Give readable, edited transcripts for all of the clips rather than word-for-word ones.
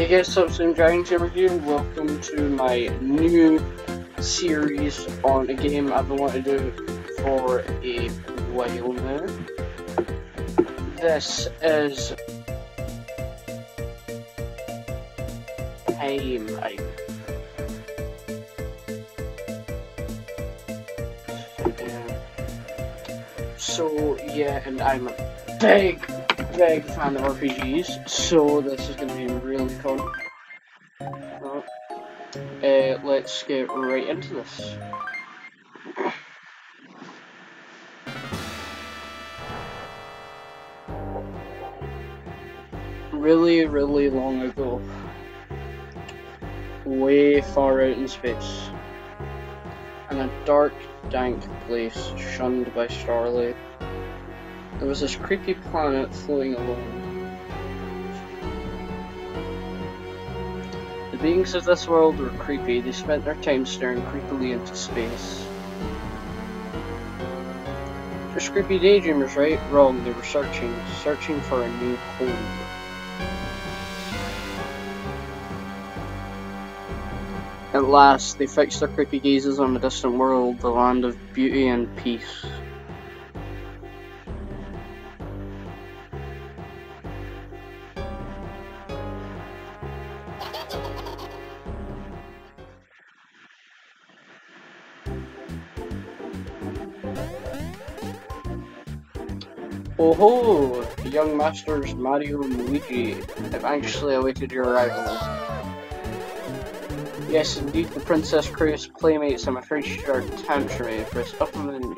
Hey guys, so I'm Giant here with you, and welcome to my new series on a game I've been wanting to do for a while now. This is So yeah, and I'm a big fan of RPGs, so this is gonna be really fun. Let's get right into this. Really long ago, way far out in space, in a dark, dank place shunned by starlight, there was this creepy planet floating alone. The beings of this world were creepy. They spent their time staring creepily into space. Just creepy daydreamers, right? Wrong, they were searching for a new home. At last, they fixed their creepy gazes on the distant world, the land of beauty and peace. Oh ho! The young masters Mario and Luigi have anxiously awaited your arrival. Yes, indeed, the Princess Cruise playmates. I'm afraid she started tantrum. Press up and then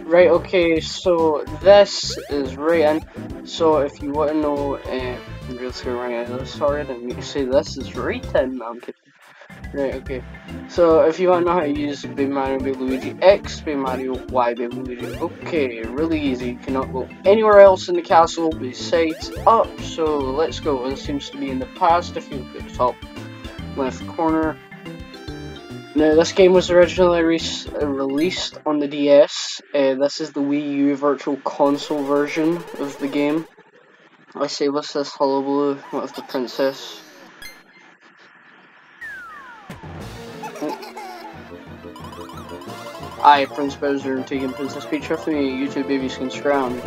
Right, okay, so this is right in. So if you want to know, I'm just gonna run out of this. Sorry, I didn't mean to say this is right in. No, I'm kidding. Right, okay. So if you want to know how to use Baby Mario, Baby Luigi, X, Baby Mario, Y, Baby Luigi. Okay, really easy. You cannot go anywhere else in the castle besides up. So let's go. This seems to be in the past. If you look at the top left corner. Now, this game was originally released on the DS. This is the Wii U Virtual Console version of the game. I say, what's this hullabaloo? What of the princess? Aye, Prince Bowser taking Princess Peach with me. You two babies can scram.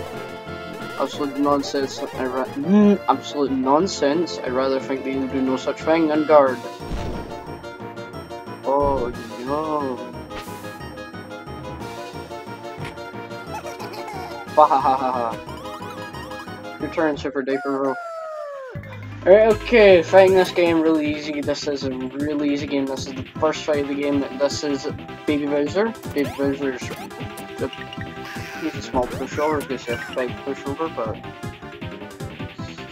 Absolute nonsense. Absolute nonsense. I'd rather think they do no such thing. On guard. Oh no. Bahahaha. Your turn, Super Diaper Bro. Alright, okay, fighting this game really easy. This is a really easy game. This is the first fight of the game. This is Baby Bowser. Baby Bowser's he's a small pushover, because he's a big pushover, but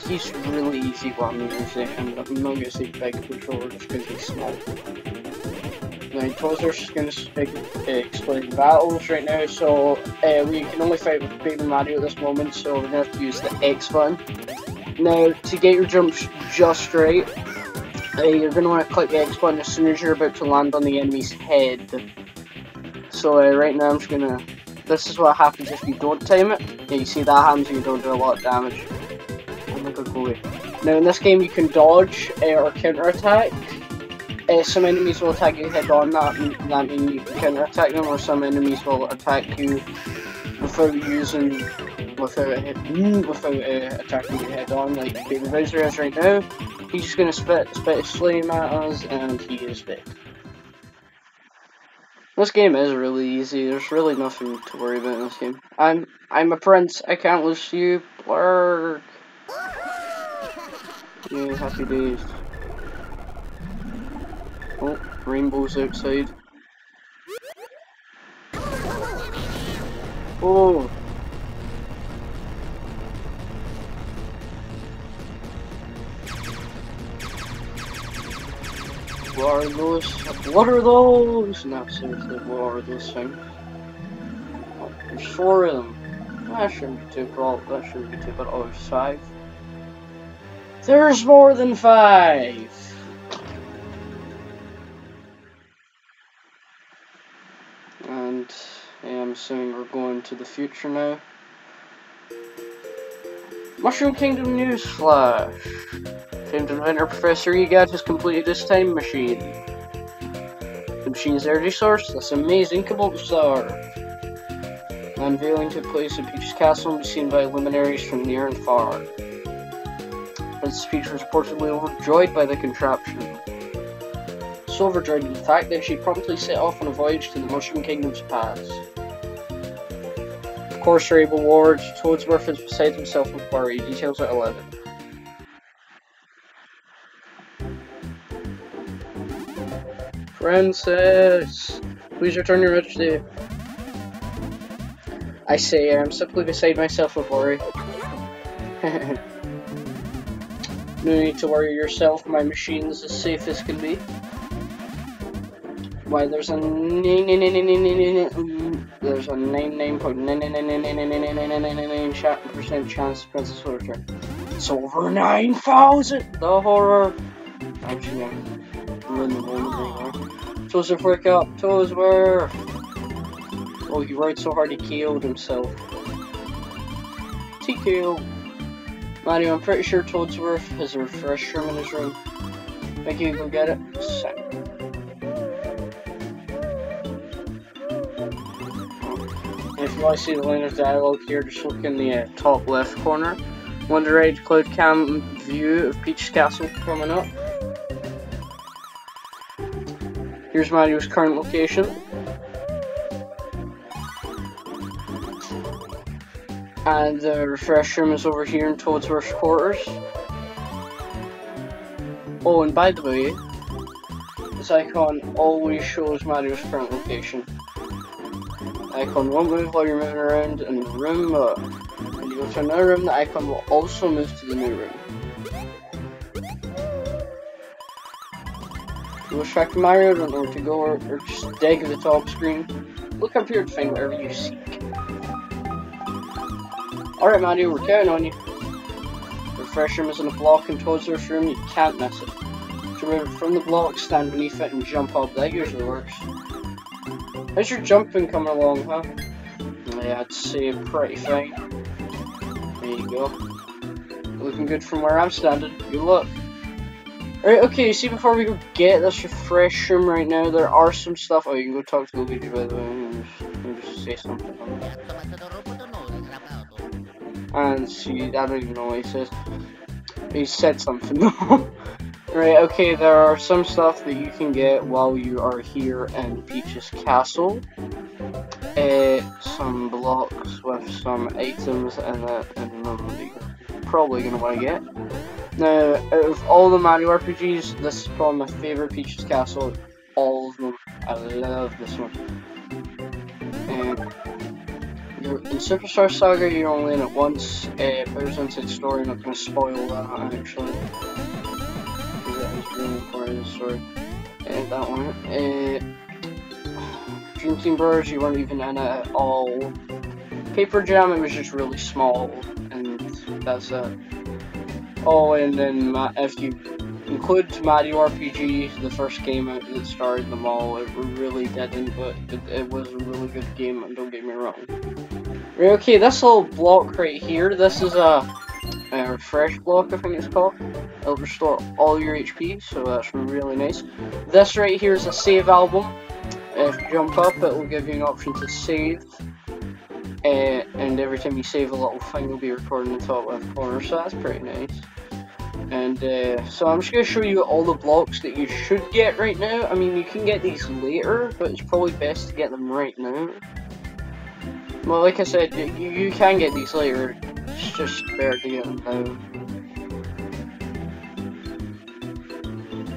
he's really easy. What I'm gonna say, and I'm not gonna say big pushover just because he's small. Now, Tozzler's just gonna explain battles right now. So we can only fight with Baby Mario at this moment, so we're gonna have to use the X button. Now, to get your jumps just right, you're going to want to click the X button as soon as you're about to land on the enemy's head. So right now I'm just going to... This is what happens if you don't time it. Yeah, you see that happens and you don't do a lot of damage. Oh my god, go away. Now in this game you can dodge or counter attack. Some enemies will attack you head on, that means you can counter attack them, or some enemies will attack you without attacking you head on, like Baby Bowser is right now. He's just gonna spit his flame at us, and he is dead. This game is really easy. There's really nothing to worry about in this game. I'm a prince. I can't lose to you. Blurg. Yeah, happy days. Oh, rainbows outside. Oh. What are those? What are those? No, seriously, what are those things? Oh, there's 4 of them. That shouldn't be too bad. That shouldn't be too bad. Oh, there's 5. There's more than 5. And yeah, I'm assuming we're going to the future now. Mushroom Kingdom Newsflash. Famed inventor Professor Egad has completed this time machine. The machine's energy source, this amazing Cobalt Star. The unveiling took place at Peach's castle and was seen by luminaries from near and far. Princess Peach was reportedly overjoyed by the contraption. So overjoyed in fact that she promptly set off on a voyage to the Mushroom Kingdom's paths. Of course, her able ward, Toadsworth, is beside himself with worry. Details at 11. Princess! Please return your majesty. I say, I am simply beside myself with worry. No need to worry yourself, my machine's as safe as can be. Why, there's a 99.99% chance Princess will return. It's over 9,000! The horror! I'm just gonna ruin the moment right now. Toadsworth, wake up! Toadsworth! Oh, he rode so hard he KO'd himself. TKO! Mario, I'm pretty sure Toadsworth has a refresh room in his room. Thank you, go get it. Sick. If you want to see the line of dialogue here, just look in the top left corner. Wonder right cloud cam view of Peach's castle coming up. Here's Mario's current location. And the refresh room is over here in Toadsworth's quarters. Oh, and by the way, this icon always shows Mario's current location. The icon won't move while you're moving around in the room, but when you go to another room, the icon will also move to the new room. If you wish back to Mario, don't know where to go, or just dig at the top screen. Look up here to find whatever you seek. Alright Mario, we're counting on you. The refresh room is in a block in Toadsworth's room, you can't miss it. To remove it from the block, stand beneath it and jump up, that usually works. How's your jumping coming along, huh? Yeah, I'd say pretty fine. There you go. Looking good from where I'm standing, good luck. Alright, okay, see before we go get this refresh room right now, there are some stuff. Oh, you can go talk to Luigi by the way, and just say something. And see, I don't even know what he says. He said something though. Right, okay, there are some stuff that you can get while you are here in Peach's castle. Some blocks with some items in it, and that you're probably going to want to get. Now, out of all the Mario RPGs, this is probably my favourite Peach's castle. All of them. I love this one. In Superstar Saga, you're only in it once. Bowser's Inside Story, I'm not going to spoil that actually. Because that is really important in the story. That one. Dream Team Brothers, you weren't even in it at all. Paper Jam, it was just really small, and that's it. Oh, and then if you include Mario RPG, the first game out that started them all, it really didn't, but it was a really good game, and don't get me wrong. Right, okay, this little block right here, this is a refresh block, I think it's called. It'll restore all your HP, so that's really nice. This right here is a save album. If you jump up, it will give you an option to save. And every time you save, a little thing will be recorded in the top left corner, so that's pretty nice. And so I'm just going to show you all the blocks that you should get right now. I mean, you can get these later, but it's probably best to get them right now. Well, like I said, you can get these later, it's just better to get them now.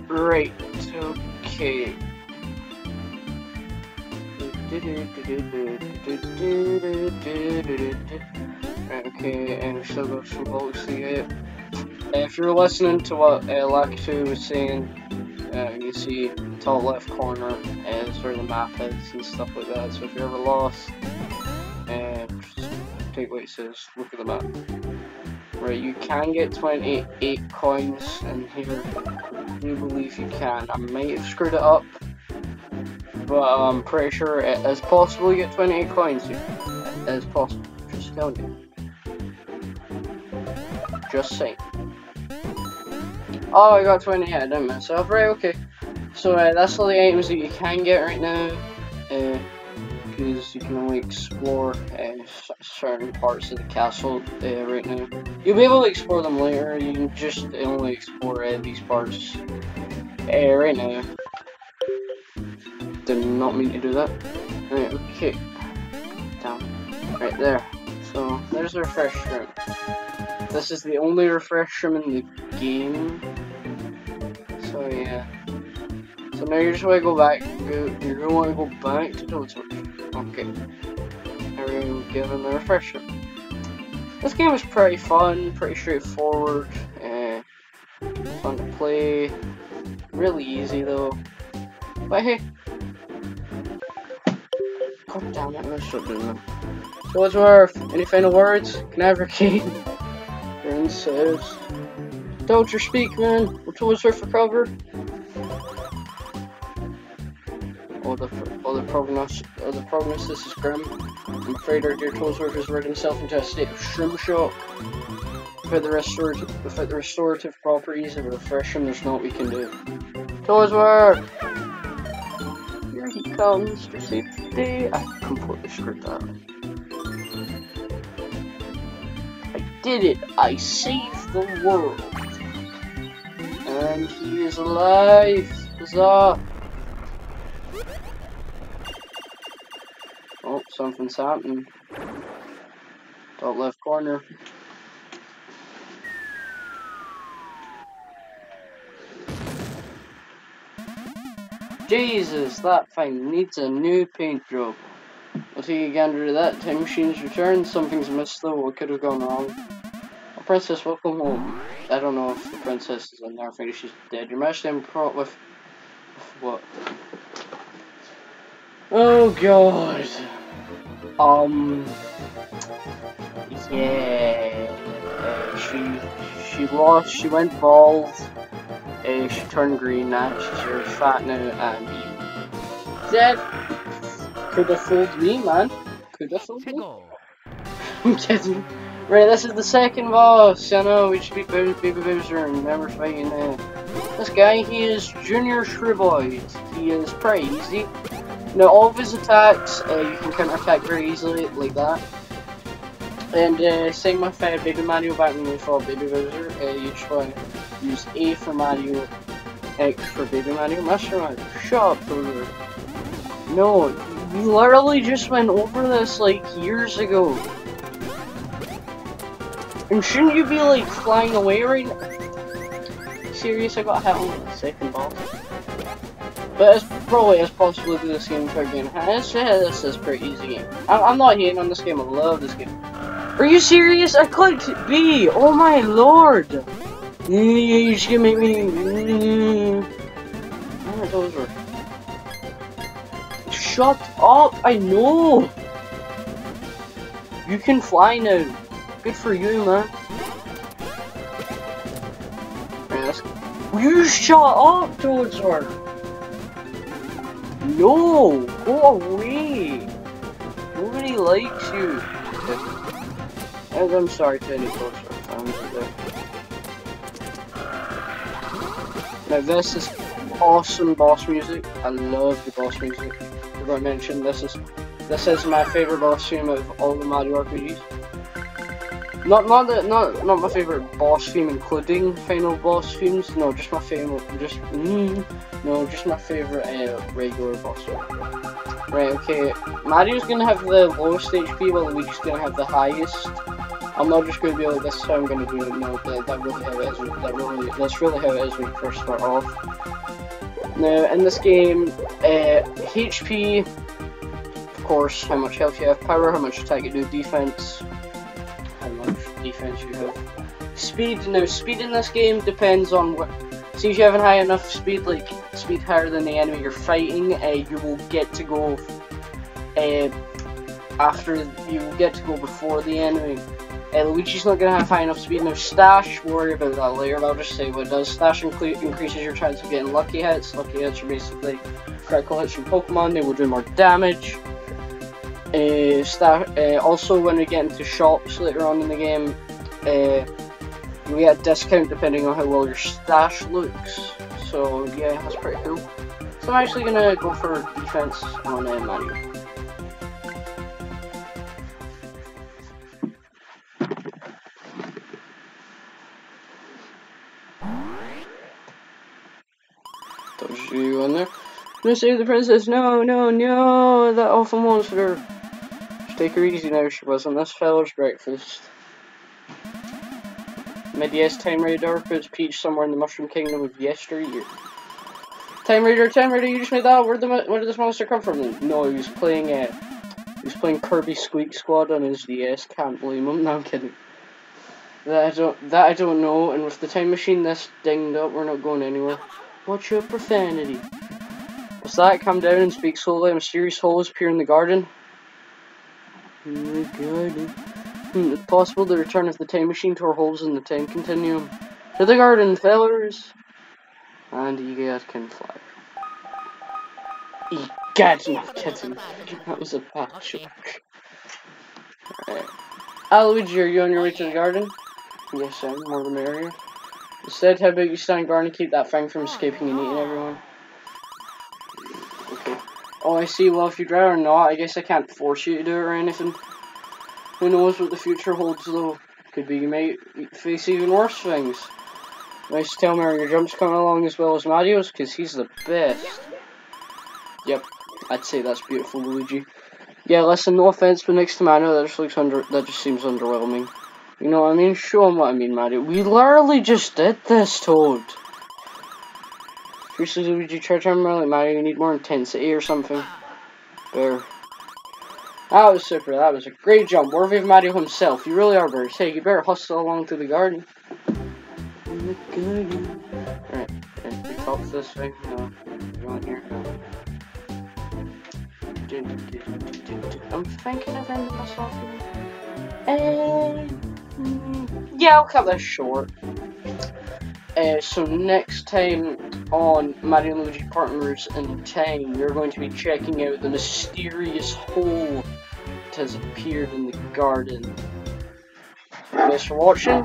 Right, okay. Okay, and we still got some blocks to get. If you're listening to what Lakitu was saying, you see top left corner is where the map is and stuff like that. So if you're ever lost, just take what he says, look at the map. Right, you can get 28 coins in here. I do believe you can. I might have screwed it up, but I'm pretty sure it is possible to get 28 coins here. It is possible. Just telling you. Just saying. Oh, I got 20, yeah, I didn't mess up. Right, okay. So that's all the items that you can get right now. Because you can only explore certain parts of the castle right now. You'll be able to explore them later, you can just only explore these parts right now. Did not mean to do that. Right, okay. Down. Right there. So, there's the refresh room. This is the only refresh room in the game. So, yeah. So now you just want to go back, you're going to want to go back to Toad's World. Okay. Now we're going to give him the refresh room. This game is pretty fun, pretty straightforward, fun to play. Really easy though. But hey. God damn it, I'm gonna stop doing that. Toad's World, any final words? Can I have your key? Friend says, don't you speak, man. We're Toad's World for cover. The prognosis is grim. I'm afraid our dear Toad's World has worked himself into a state of shroom shock. Without the restorative properties of a refresh room, there's naught we can do. Toad's World! Here he comes to save the day. I completely screwed that. I did it! I saved the world! And he is alive! Huzzah! Oh, something's happening. Top left corner. Jesus, that thing needs a new paint job. I'll take a gander at that. Time machine's returned. Something's missed though. What could have gone wrong? Oh, Princess, welcome home. I don't know if the princess is in there. I think she's dead. Your Majesty, I'm caught with what? Oh god. Yeah. She lost. She went bald. She turned green. Now she's fat now and dead. Could have fooled me, man. Could have fooled me. I'm kidding. Right, this is the second boss. I know, we just beat Baby Bowser and remember fighting this guy. He is Junior Shriboid. He is pretty easy. Now, all of his attacks, you can counter-attack very easily, like that. And same with Baby Mario back when we fought Baby Bowser. You just want to use A for Mario, X for Baby Mario. Master Mario, shut up, Bowser. No, we literally just went over this like years ago. And shouldn't you be like flying away right now? Serious, I got hit on the second boss. But it's probably as possible to do this game for again. This is a pretty easy game. I'm not hating on this game, I love this game. Are you serious? I clicked B! Oh my lord! You just gonna make me... Oh, those were... Shut up! I know! You can fly now. Good for you, man. You shut up, Toad's World! No! Go away! Nobody likes you. I'm sorry to any Toad's World fans out there. Now this is awesome boss music. I love the boss music. I forgot to mention this is my favorite boss theme of all the Mario RPGs. Not my favorite boss theme, including final boss themes. No, just my favorite. Just my favorite regular boss theme. Right. Okay. Mario's gonna have the lowest HP, while Luigi's gonna have the highest. I'm not just gonna be like, this is how I'm gonna do it. No, that's really how it is. That's really how it is when you first start off. Now, in this game, HP, of course, how much health you have, power, how much attack you do, defense. How much defense you have. Speed. Now, speed in this game depends on what. See, if you haven't high enough speed, like speed higher than the enemy you're fighting, you will get to go before the enemy. Luigi's not gonna have high enough speed. Now, Stash, we'll worry about that later. I'll just say what it does. Stash increases your chance of getting lucky hits. Lucky hits are basically critical hits from Pokemon. They will do more damage. Also, when we get into shops later on in the game, You get a discount depending on how well your stash looks. So yeah, that's pretty cool. So I'm actually gonna go for defense on Mario. There's you on there. No, save the princess! No, no, no! That awful monster! Just take her easy now, she was on this fella's breakfast. Mid-yes, Time Raider puts Peach somewhere in the Mushroom Kingdom of yesteryear. Time Raider, you just made that. Where did this monster come from? No, he was playing Kirby Squeak Squad on his DS. Can't blame him. No, I'm kidding. That I don't know. And with the time machine this dinged up, we're not going anywhere. Watch your profanity. What's that? Come down and speak slowly. Mysterious holes appear in the garden. In the garden. It's possible the return of the time machine to our holes in the time continuum. To the garden, fellers. And you can fly. Egad, no kidding. That was a bad joke. Alright. Luigi, are you on your way to the garden? Yes, I'm. More the merrier. Instead, how about you stand guard and keep that thing from escaping and eating everyone? Okay. Oh, I see. Well, if you'd rather not, I guess I can't force you to do it or anything. Who knows what the future holds, though? Could be you might face even worse things. Nice to tell me, are your jumps coming along as well as Mario's? Because he's the best. Yep, I'd say that's beautiful, Luigi. Yeah, listen, no offense, but next to Mario, that just seems underwhelming. You know what I mean? Show him what I mean, Mario. We literally just did this, Toad. Seriously, Luigi, try to remember like Mario, you need more intensity or something. Bear. That was super, that was a great jump, worthy of Mario himself. You really are, Bears. Hey, you better hustle along through the garden. Alright, okay, we talk to this thing. No, go on here. I'm thinking of ending this off here. Yeah, I'll cut this short. So next time on Mario and Luigi Partners in Time, we're going to be checking out the mysterious hole that has appeared in the garden. Thanks for watching.